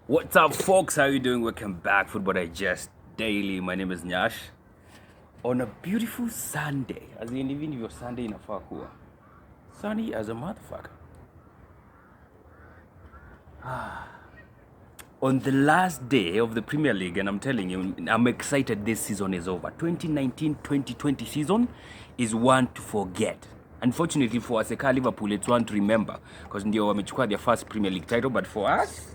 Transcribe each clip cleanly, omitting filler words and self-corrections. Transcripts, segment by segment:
What's up, folks? How you doing? Welcome back, Football Digest Daily. My name is Nyash. On a beautiful Sunday, as in even if your Sunday in a kuwa sunny as a motherfucker. On the last day of the Premier League, and I'm telling you, I'm excited this season is over. 2019-2020 season is one to forget. Unfortunately for us, Liverpool, it's one to remember because ndio wamechukua their first Premier League title. But for us,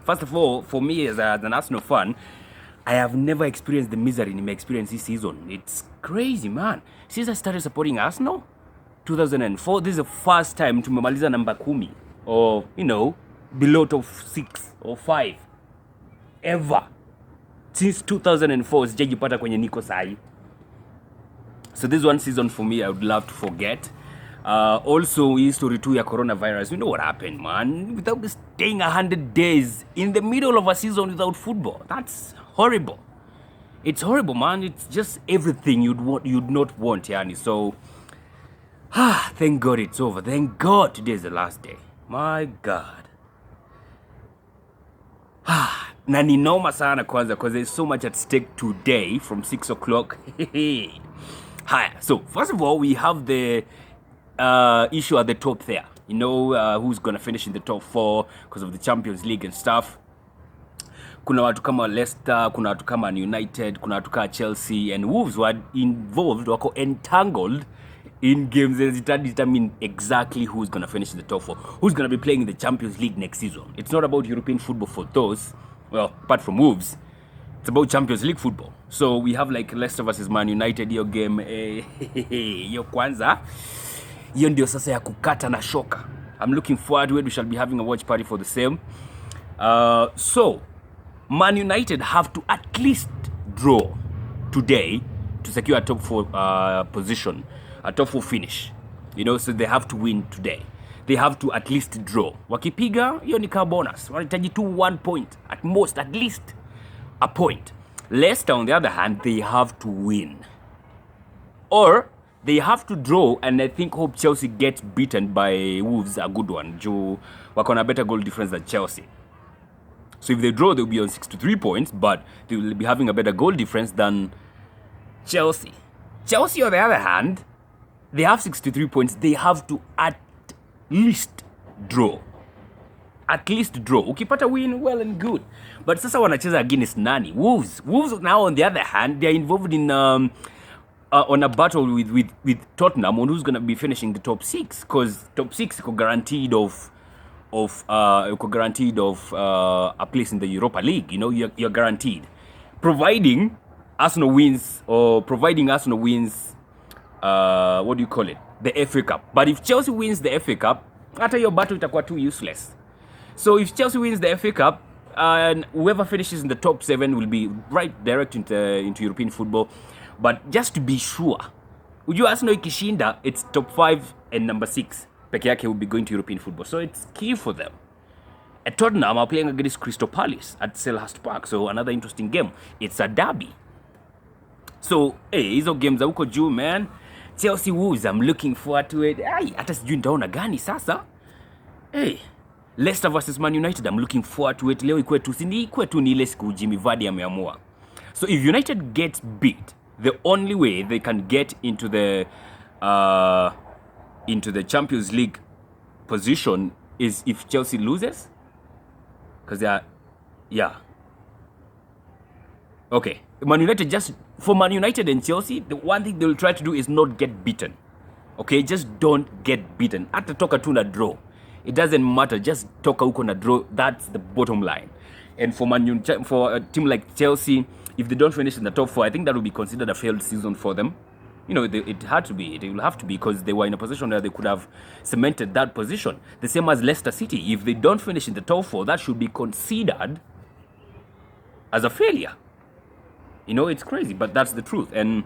first of all, for me as an Arsenal fan, I have never experienced the misery in my experience this season. It's crazy, man. Since I started supporting Arsenal, 2004, this is the first time tumemaliza number 10 or, below top 6 or 5 ever. Since 2004, sijajipata kwenye niko sahi. So this one season for me, I would love to forget. Also, history 2 ya coronavirus. You know what happened, man? Without staying 100 days in the middle of a season without football. That's horrible. It's horrible, man. It's just everything you'd not want, yani. So, thank God it's over. Thank God today is the last day. My God. Na ni noma sana kwanza because there's so much at stake today from 6 o'clock. Hi. So, first of all, we have the issue at the top there. Who's going to finish in the top 4 because of the Champions League and stuff. Kuna watu kama Leicester, kuna watu kama United, kuna watu kama Chelsea, and Wolves were involved, wako entangled in games that determine exactly who's going to finish in the top 4. Who's going to be playing in the Champions League next season. It's not about European football for those, well, apart from Wolves. It's about Champions League football. So we have like Leicester versus Man United, hiyo game. Hiyo kwanza. Hiyo ndio sasa ya kukata na shoka. I'm looking forward to it. We shall be having a watch party for the same. So, Man United have to at least draw today to secure a top 4 position, a top 4 finish. So they have to win today. They have to at least draw. Wakipiga, hiyo ni ka bonus. Wanahitaji tu 1 point, at most, at least a point. Leicester, on the other hand, they have to win. Or they have to draw, and I hope Chelsea gets beaten by Wolves, a good one. Joe, wako na better goal difference than Chelsea. So if they draw, they'll be on 63 points, but they will be having a better goal difference than Chelsea. Chelsea, on the other hand, they have 63 points. They have to at least draw. At least draw. Ukipata win, well and good. But sasa wanacheza against nani? Wolves. Wolves now, on the other hand, they are involved in on a battle with Tottenham on who's going to be finishing the top 6. Because top 6 is guaranteed of a place in the Europa League. You're guaranteed. Providing Arsenal wins, what do you call it? The FA Cup. But if Chelsea wins the FA Cup, after your battle itakuwa too useless. So if Chelsea wins the FA Cup, and whoever finishes in the top 7 will be right direct into European football. But just to be sure, ujua Arsenal ikishinda, it's top 5 and number 6. Peke yake will be going to European football. So it's key for them. At Tottenham are playing against Crystal Palace at Selhurst Park. So another interesting game. It's a derby. So, hizo games za huko juu, man. Chelsea Wolves, I'm looking forward to it. Hata sijui nitaona gani sasa. Leicester versus Man United, I'm looking forward to it. Leo ikuwe tu ni ile siku Jimmy Vardy ameamua. So if United gets beat, the only way they can get into the Champions League position is if Chelsea loses. Because they are, okay. For Man United and Chelsea, the one thing they will try to do is not get beaten. Okay, just don't get beaten. Hata toka tu na draw. It doesn't matter. Just toka huko na draw. That's the bottom line. And for a team like Chelsea, if they don't finish in the top 4, I think that will be considered a failed season for them. It had to be. It will have to be because they were in a position where they could have cemented that position. The same as Leicester City. If they don't finish in the top 4, that should be considered as a failure. It's crazy, but that's the truth. And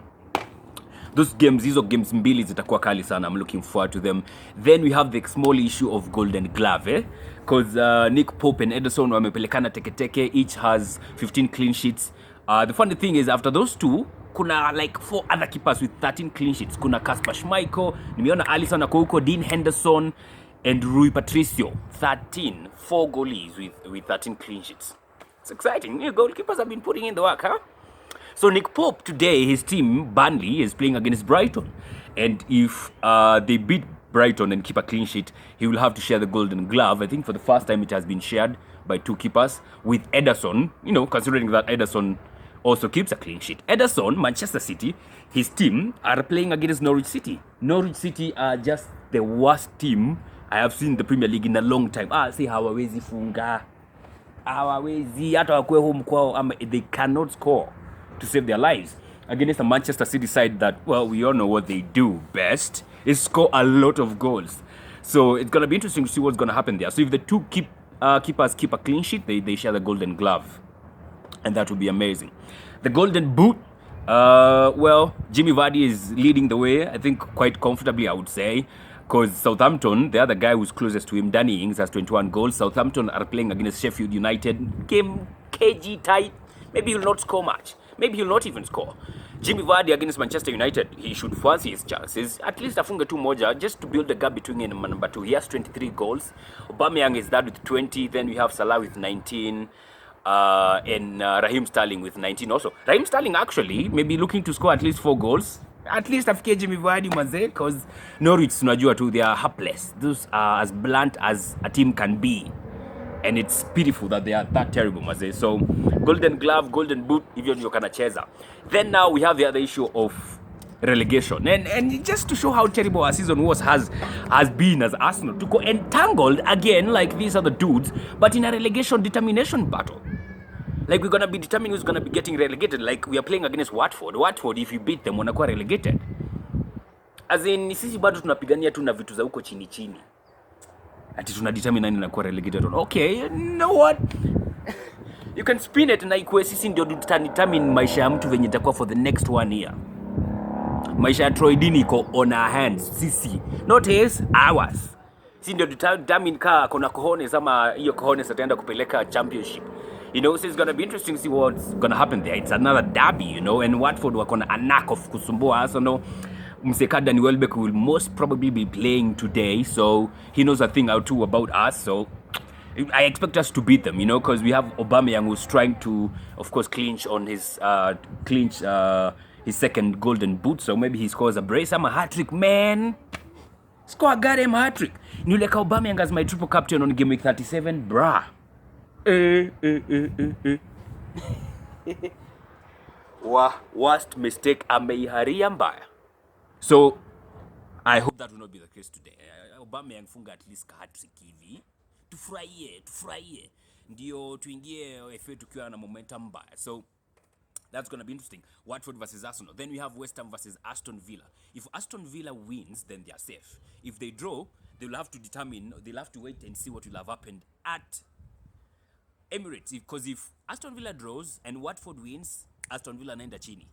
those games, hizo games mbili zitakuwa kali sana. I'm looking forward to them. Then we have the small issue of Golden Glove, because Nick Pope and Ederson wamepelekana teke. Each has 15 clean sheets. The funny thing is, after those two, kuna like 4 other keepers with 13 clean sheets. Kuna Kasper Schmeichel, nimeona Alisson ako huko, Dean Henderson, And Rui Patricio, 4 goalies with 13 clean sheets. It's exciting. New goalkeepers have been putting in the work, huh? So Nick Pope today, his team, Burnley, is playing against Brighton. And if they beat Brighton and keep a clean sheet, he will have to share the golden glove. I think for the first time it has been shared by 2 keepers with Ederson, considering that Ederson also keeps a clean sheet. Ederson, Manchester City, his team are playing against Norwich City. Norwich City are just the worst team I have seen in the Premier League in a long time. See hawawezi funga. Hawawezi hata wakue home kwao, they cannot score to save their lives against a Manchester City side that, well, we all know what they do best is score a lot of goals. So it's going to be interesting to see what's going to happen there. So if the 2 keepers keep a clean sheet, they share the golden glove. And that would be amazing. The golden boot, well, Jimmy Vardy is leading the way, I think quite comfortably, I would say. Because Southampton, the other guy who's closest to him, Danny Ings, has 21 goals. Southampton are playing against Sheffield United. Game KG tight. Maybe he'll not score much. Maybe he'll not even score. Jimmy Vardy against Manchester United, he should fancy his chances. At least afunge 2 moja, just to build the gap between him and number 2. He has 23 goals. Aubameyang is that with 20. Then we have Salah with 19. And Raheem Sterling with 19 also. Raheem Sterling actually maybe looking to score at least 4 goals. At least afikie Jimmy Vardy maze, because Norwich tunajua too, they are helpless. Those are as blunt as a team can be. And it's pitiful that they are that terrible maze. So golden glove, golden boot, hivyo ndio kanacheza. Then now we have the other issue of relegation. And just to show how terrible our season has been as Arsenal, to go entangled again like these other dudes, but in a relegation determination battle. Like we're going to be determining who's going to be getting relegated. Like we are playing against Watford. Watford, if you beat them, wanakuwa relegated. As in, sisi bado tunapigania tu na vitu za huko chini chini. Ati tunadetermine nani anakuwa relegated. Okay, you know what? You can spin it na ikuwe sisi ndio determine maisha ya mtu venye itakuwa for the next 1 year. Maisha ya Troy Deeney iko on our hands, sisi. Not his, ours. Sisi ndio determine kaa kuna cojones ama hiyo cojones ataenda kupeleka championship. So it's going to be interesting to see what's going to happen there. It's another derby, and Watford wako na a knack of kusumbua Arsenal. Mseka Danny Welbeck will most probably be playing today, so he knows a thing or two about us. So I expect us to beat them, because we have Aubameyang who's trying to, of course, clinch his second golden boot. So maybe he scores a brace. I'm a hat-trick, man. Score a goddamn hat-trick. Like Aubameyang as my triple captain on game week 37, bruh. Worst mistake ameiharia mbaya. So I hope that will not be the case today. Aubameyang funga at least hat-trick hivi. Tufurahie. Ndio tuingie FA tukiwa na momentum mbaya. So that's going to be interesting. Watford versus Arsenal. Then we have West Ham versus Aston Villa. If Aston Villa wins, then they are safe. If they draw, they'll have to wait and see what will have happened at Emirates. Because if Aston Villa draws and Watford wins, Aston Villa wanaenda chini.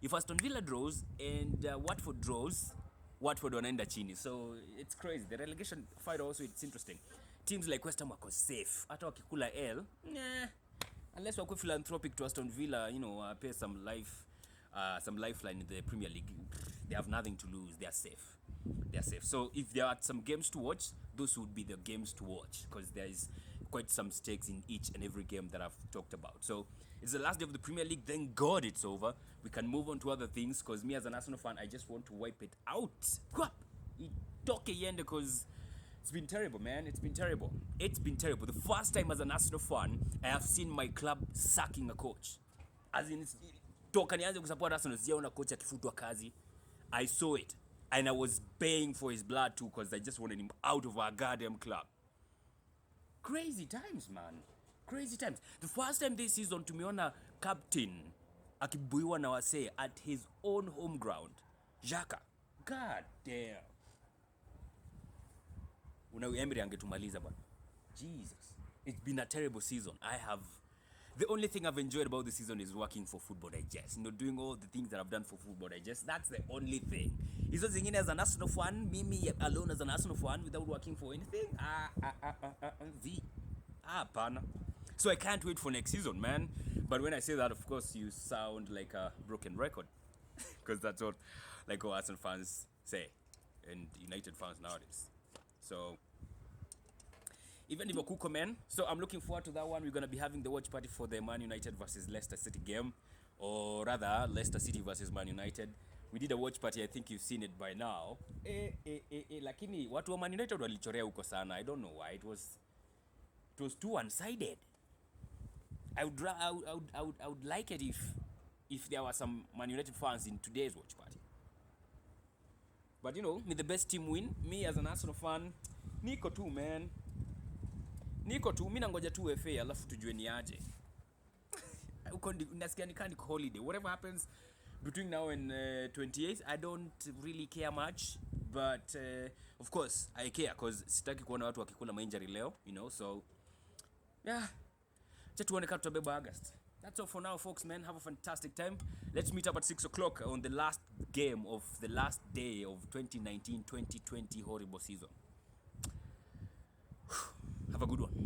If Aston Villa draws and Watford draws, Watford wanaenda chini. So it's crazy. The relegation fight also, it's interesting. Teams like West Ham wako safe. Hata wakikula L, unless wako philanthropic to Aston Villa, pay some lifeline in the Premier League. They have nothing to lose. They are safe. So if there are some games to watch, those would be the games to watch, because there is quite some stakes in each and every game that I've talked about. So it's the last day of the Premier League. Thank God it's over. We can move on to other things, because me as an Arsenal fan, I just want to wipe it out. Because it's been terrible, man. It's been terrible. The first time as an Arsenal fan, I have seen my club sacking a coach. As in, toka nianze kusupport Arsenal, sijaona coach akifutwa kazi. I saw it. And I was paying for his blood too, because I just wanted him out of our goddamn club. Crazy times, man. Crazy times. The first time this season, tumeona captain akibuiwa na wasee at his own home ground. Xhaka. God damn. Emery angetumaliza bwana. Jesus. It's been a terrible season. The only thing I've enjoyed about the season is working for Football Digest. Doing all the things that I've done for Football Digest. That's the only thing. Hizo zingine as an Arsenal fan, mimi alone as an Arsenal fan without working for anything. Pana. So I can't wait for next season, man. But when I say that, of course, you sound like a broken record. Because that's what Arsenal fans say. And United fans nowadays. So Even if Kuko, man. So I'm looking forward to that one. We're going to be having the watch party for the Man United versus Leicester City game. Or rather, Leicester City versus Man United. We did a watch party. I think you've seen it by now. Lakini, watu wa Man United walichorea huko sana. I don't know why. It was too one-sided. I would like it if there were some Man United fans in today's watch party. But you know, may the best team win. Me as an Arsenal fan, niko tu, man. Niko tu, mimi nangoja tu FA alafu tujue ni aje. Uko nasikia ni holiday. Whatever happens between now and 28th, I don't really care much, but of course I care cause sitaki kuona watu wakikula mainjury leo, you know. So yeah. Acha tuone kama tutabeba August. That's all for now, folks, man. Have a fantastic time. Let's meet up at 6 o'clock on the last game of the last day of 2019-2020 horrible season. Have a good one.